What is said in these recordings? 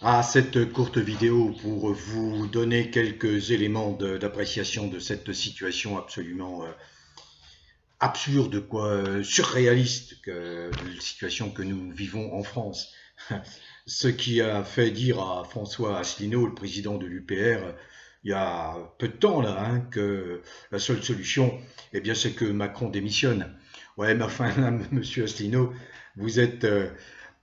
à cette courte vidéo pour vous donner quelques éléments d'appréciation de cette situation absolument absurde, quoi, surréaliste, la situation que nous vivons en France. Ce qui a fait dire à François Asselineau, le président de l'UPR, il y a peu de temps là, hein, que la seule solution, eh bien, c'est que Macron démissionne. Ouais, mais enfin, là, monsieur Asselineau, vous êtes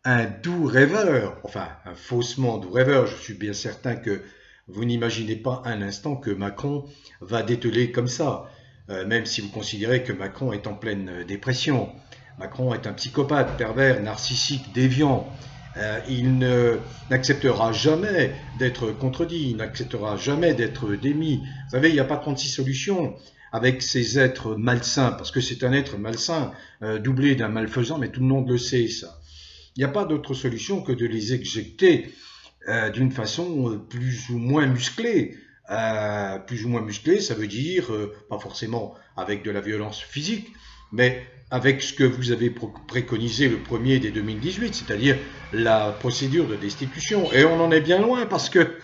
un doux rêveur, enfin un faussement doux rêveur. Je suis bien certain que vous n'imaginez pas un instant que Macron va dételer comme ça, même si vous considérez que Macron est en pleine dépression. Macron est un psychopathe, pervers, narcissique, déviant. Il n'acceptera jamais d'être contredit, il n'acceptera jamais d'être démis. Vous savez, il n'y a pas 36 solutions avec ces êtres malsains, parce que c'est un être malsain, doublé d'un malfaisant, mais tout le monde le sait, ça. Il n'y a pas d'autre solution que de les éjecter d'une façon plus ou moins musclée. Plus ou moins musclée, ça veut dire pas forcément avec de la violence physique, mais avec ce que vous avez préconisé le premier dès 2018, c'est-à-dire la procédure de destitution. Et on en est bien loin parce que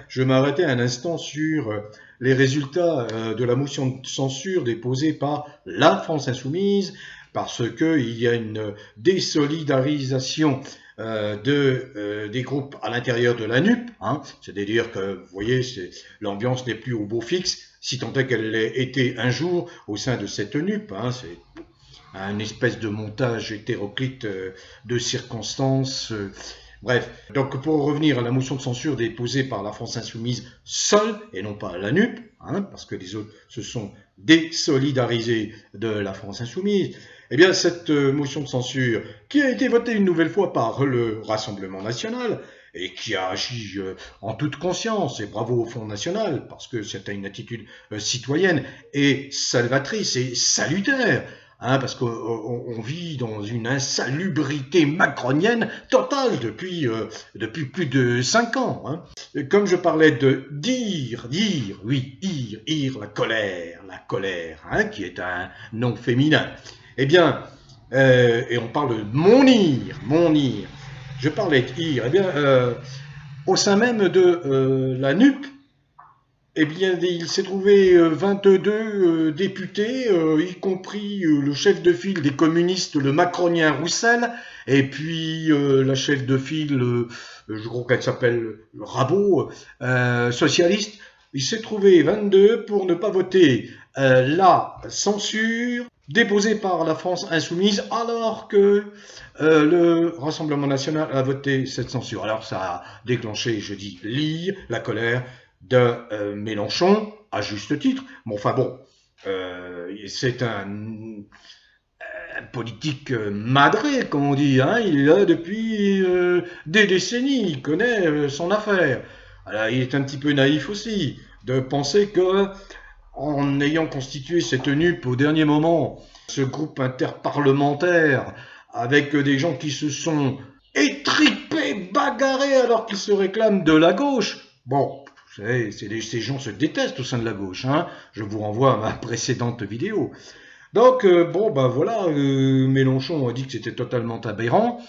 je m'arrêtais un instant sur les résultats de la motion de censure déposée par la France insoumise, parce qu'il y a une désolidarisation des groupes à l'intérieur de la NUP, hein, c'est-à-dire que, vous voyez, l'ambiance n'est plus au beau fixe, si tant est qu'elle l'ait été un jour au sein de cette NUP, hein, c'est un espèce de montage hétéroclite de circonstances. Bref, donc pour revenir à la motion de censure déposée par la France insoumise seule, et non pas à la NUP, hein, parce que les autres se sont désolidarisés de la France insoumise, eh bien cette motion de censure, qui a été votée une nouvelle fois par le Rassemblement national, et qui a agi en toute conscience, et bravo au Front national, parce que c'était une attitude citoyenne et salvatrice et salutaire, hein, parce qu'on vit dans une insalubrité macronienne totale depuis plus de 5 ans. Hein. Comme je parlais de la colère, hein, qui est un nom féminin. Eh bien, et on parle de mon ire. Je parlais de ire. Eh bien, au sein même de la NUP, eh bien, il s'est trouvé 22 députés, y compris le chef de file des communistes, le macronien Roussel, et puis la chef de file, je crois qu'elle s'appelle Rabot, socialiste. Il s'est trouvé 22 pour ne pas voter la censure déposée par la France insoumise, alors que le Rassemblement national a voté cette censure. Alors ça a déclenché, je dis, l'ire, la colère de Mélenchon, à juste titre. Mais enfin bon, c'est un politique madré, comme on dit. Hein. Il est là depuis des décennies, il connaît son affaire. Alors, il est un petit peu naïf aussi de penser que, en ayant constitué cette NUP au dernier moment, ce groupe interparlementaire, avec des gens qui se sont étripés, bagarrés alors qu'ils se réclament de la gauche, bon, vous savez, ces gens se détestent au sein de la gauche. Hein. Je vous renvoie à ma précédente vidéo. Donc, bon, ben voilà, Mélenchon a dit que c'était totalement aberrant,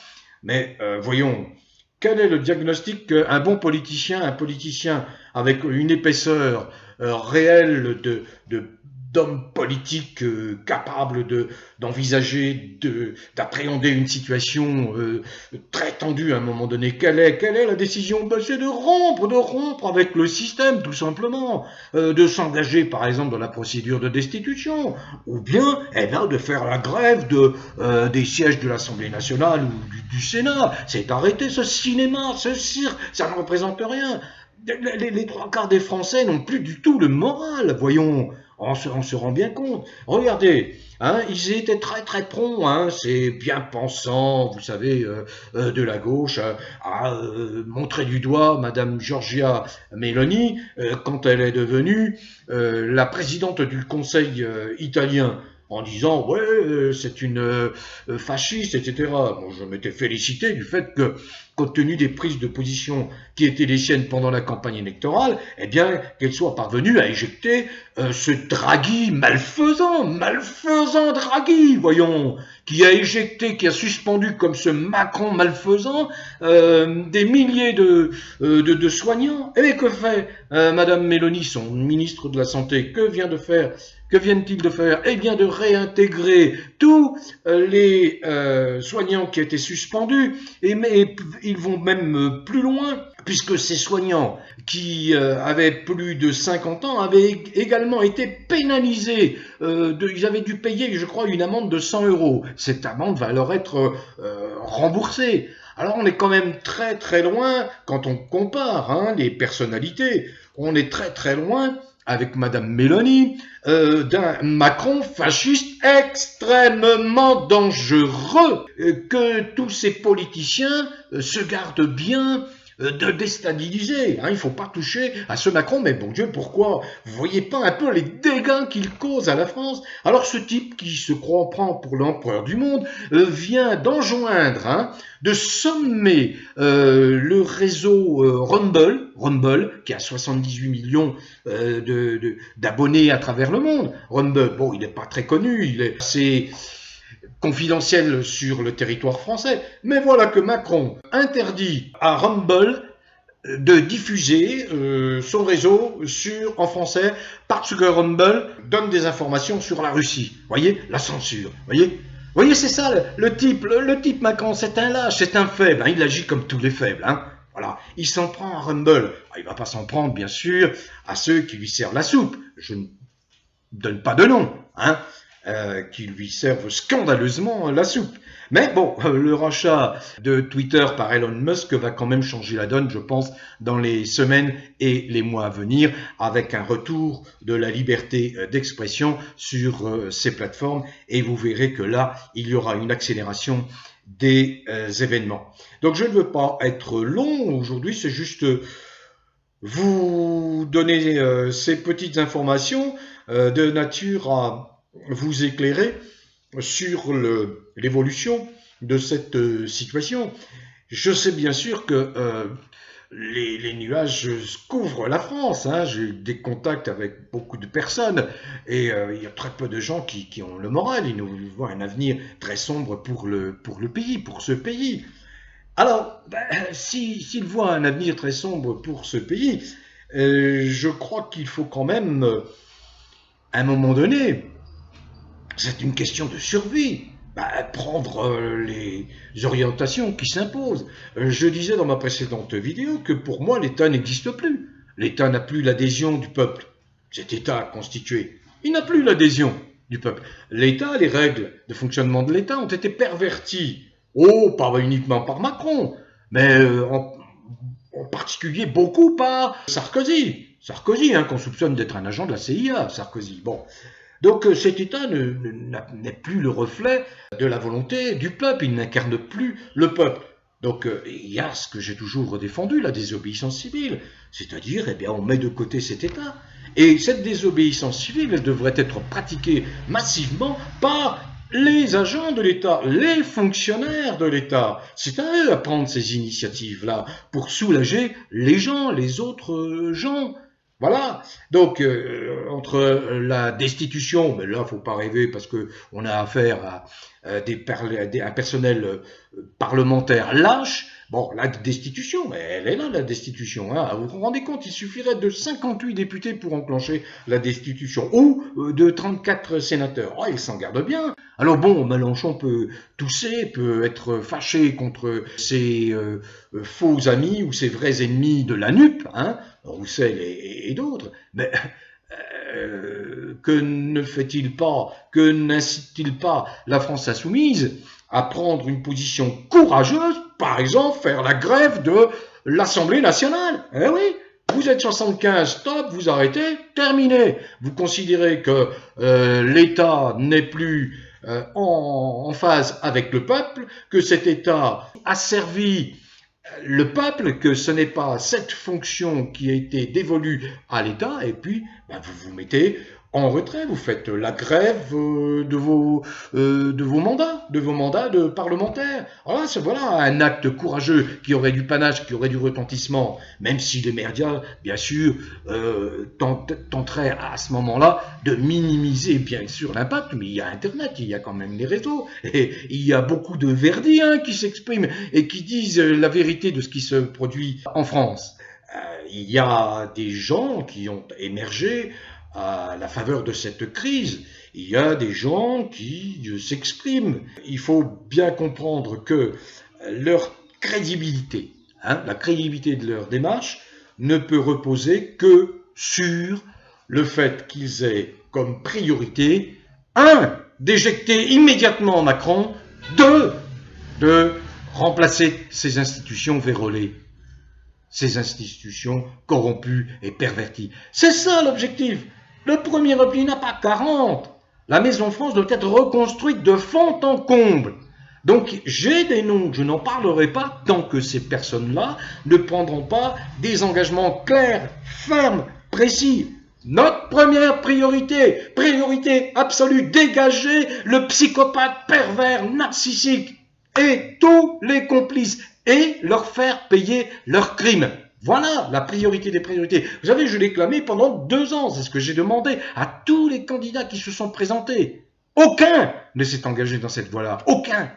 mais voyons, quel est le diagnostic qu'un bon politicien, un politicien avec une épaisseur réelle d'homme politique capable d'envisager, d'appréhender une situation très tendue à un moment donné. Quelle est la décision? Ben, c'est de rompre avec le système, tout simplement, de s'engager, par exemple, dans la procédure de destitution, ou bien, eh ben, de faire la grève des sièges de l'Assemblée nationale ou du Sénat. C'est arrêter ce cinéma, ce cirque, ça ne représente rien. Les trois quarts des Français n'ont plus du tout le moral, voyons, on se rend bien compte. Regardez, hein, ils étaient très prompts, hein, ces bien pensants, vous savez, de la gauche, à montrer du doigt Madame Giorgia Meloni quand elle est devenue la présidente du Conseil italien, en disant ouais c'est une fasciste, etc. Bon, je m'étais félicité du fait que compte tenu des prises de position qui étaient les siennes pendant la campagne électorale, eh bien, qu'elle soit parvenue à éjecter ce Draghi malfaisant Draghi, voyons, qui a éjecté, qui a suspendu comme ce Macron malfaisant des milliers de soignants. Et que fait Madame Meloni, son ministre de la Santé? Que viennent-ils de faire? Eh bien, de réintégrer tous les soignants qui étaient suspendus, mais ils vont même plus loin, puisque ces soignants qui avaient plus de 50 ans avaient également été pénalisés. Ils avaient dû payer, je crois, une amende de 100 €. Cette amende va leur être remboursée. Alors on est quand même très très loin, quand on compare les personnalités, on est très très loin avec Madame Meloni, d'un Macron fasciste extrêmement dangereux, que tous ces politiciens se gardent bien de déstabiliser. Il ne faut pas toucher à ce Macron, mais bon Dieu, pourquoi? Vous voyez pas un peu les dégâts qu'il cause à la France? Alors ce type qui se prend pour l'empereur du monde vient d'enjoindre, de sommer le réseau Rumble, qui a 78 millions d'abonnés à travers le monde. Rumble, bon, il n'est pas très connu, il est assez confidentiel sur le territoire français, mais voilà que Macron interdit à Rumble de diffuser son réseau en français, parce que Rumble donne des informations sur la Russie. Voyez, la censure. Voyez, c'est ça, le type Macron, c'est un lâche, c'est un faible, il agit comme tous les faibles. Voilà, il s'en prend à Rumble. Il ne va pas s'en prendre, bien sûr, à ceux qui lui servent la soupe. Je ne donne pas de nom, qui lui servent scandaleusement la soupe. Mais bon, le rachat de Twitter par Elon Musk va quand même changer la donne, je pense, dans les semaines et les mois à venir, avec un retour de la liberté d'expression sur ces plateformes, et vous verrez que là, il y aura une accélération des événements. Donc je ne veux pas être long aujourd'hui, c'est juste vous donner ces petites informations de nature à vous éclairer sur l'évolution de cette situation. Je sais bien sûr que les nuages couvrent la France. J'ai eu des contacts avec beaucoup de personnes et il y a très peu de gens qui ont le moral. Ils nous voient un avenir très sombre pour le pays, pour ce pays. Alors, s'ils voient un avenir très sombre pour ce pays, je crois qu'il faut quand même, à un moment donné, c'est une question de survie, prendre les orientations qui s'imposent. Je disais dans ma précédente vidéo que pour moi, l'État n'existe plus. L'État n'a plus l'adhésion du peuple. Cet État constitué, il n'a plus l'adhésion du peuple. L'État, les règles de fonctionnement de l'État ont été perverties. Pas uniquement par Macron, mais en particulier beaucoup par Sarkozy. Sarkozy, qu'on soupçonne d'être un agent de la CIA, Sarkozy. Bon. Donc cet État n'est plus le reflet de la volonté du peuple, il n'incarne plus le peuple. Donc il y a ce que j'ai toujours défendu, la désobéissance civile, c'est-à-dire on met de côté cet État. Et cette désobéissance civile, elle devrait être pratiquée massivement par les agents de l'État, les fonctionnaires de l'État. C'est à eux à prendre ces initiatives-là pour soulager les gens, les autres gens. Voilà, donc entre la destitution, mais là il ne faut pas rêver parce qu'on a affaire à un personnel parlementaire lâche. Bon, la destitution, mais elle est là la destitution. Vous vous rendez compte, il suffirait de 58 députés pour enclencher la destitution, ou de 34 sénateurs. Il s'en garde bien. Alors bon, Mélenchon peut tousser, peut être fâché contre ses faux amis ou ses vrais ennemis de la NUP, Roussel et d'autres, mais que ne fait-il pas, que n'incite-t-il pas la France insoumise à prendre une position courageuse, par exemple faire la grève de l'Assemblée nationale? Oui, vous êtes 75, stop, vous arrêtez, terminé. Vous considérez que l'État n'est plus en phase avec le peuple, que cet État a servi le peuple, que ce n'est pas cette fonction qui a été dévolue à l'État, et puis vous vous mettez en retrait, vous faites la grève de vos mandats de parlementaires. Voilà un acte courageux qui aurait du panache, qui aurait du retentissement, même si les médias, bien sûr, tenteraient à ce moment-là de minimiser, bien sûr, l'impact, mais il y a Internet, il y a quand même les réseaux, et il y a beaucoup de verdis qui s'expriment et qui disent la vérité de ce qui se produit en France. Il y a des gens qui ont émergé à la faveur de cette crise. Il y a des gens qui s'expriment. Il faut bien comprendre que leur crédibilité, la crédibilité de leur démarche, ne peut reposer que sur le fait qu'ils aient comme priorité, un, d'éjecter immédiatement Macron, deux, de remplacer ces institutions vérolées, ces institutions corrompues et perverties. C'est ça l'objectif. Le premier repli n'a pas 40. La Maison France doit être reconstruite de fond en comble. Donc j'ai des noms, je n'en parlerai pas tant que ces personnes-là ne prendront pas des engagements clairs, fermes, précis. Notre première priorité absolue, dégager le psychopathe pervers narcissique et tous les complices et leur faire payer leurs crimes. Voilà la priorité des priorités. Vous savez, je l'ai clamé pendant 2 ans, c'est ce que j'ai demandé à tous les candidats qui se sont présentés. Aucun ne s'est engagé dans cette voie-là. Aucun.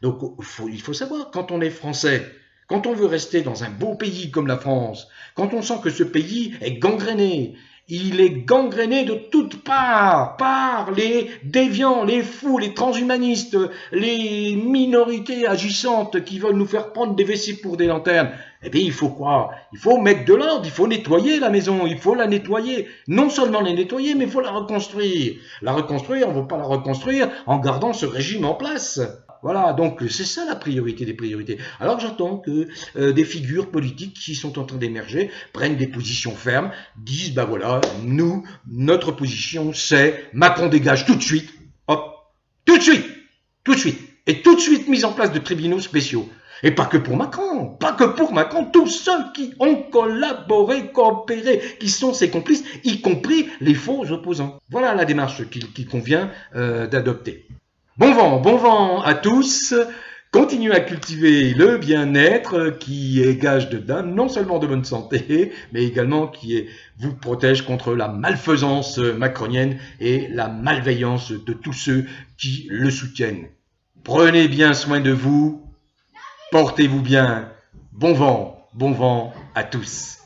Donc il faut savoir, quand on est français, quand on veut rester dans un beau pays comme la France, quand on sent que ce pays est gangréné, il est gangréné de toutes parts, par les déviants, les fous, les transhumanistes, les minorités agissantes qui veulent nous faire prendre des vessies pour des lanternes. Eh bien, il faut quoi? Il faut mettre de l'ordre, il faut nettoyer la maison, il faut la nettoyer. Non seulement la nettoyer, mais il faut la reconstruire. La reconstruire, on ne veut pas la reconstruire en gardant ce régime en place. Voilà, donc c'est ça la priorité des priorités. Alors j'attends que des figures politiques qui sont en train d'émerger prennent des positions fermes, disent, ben voilà, nous, notre position c'est Macron dégage tout de suite, hop, tout de suite, et tout de suite mise en place de tribunaux spéciaux. Et pas que pour Macron, tous ceux qui ont collaboré, coopéré, qui sont ses complices, y compris les faux opposants. Voilà la démarche qu'il convient d'adopter. Bon vent à tous. Continuez à cultiver le bien-être qui est gage de dame, non seulement de bonne santé, mais également qui vous protège contre la malfaisance macronienne et la malveillance de tous ceux qui le soutiennent. Prenez bien soin de vous, portez-vous bien. Bon vent à tous.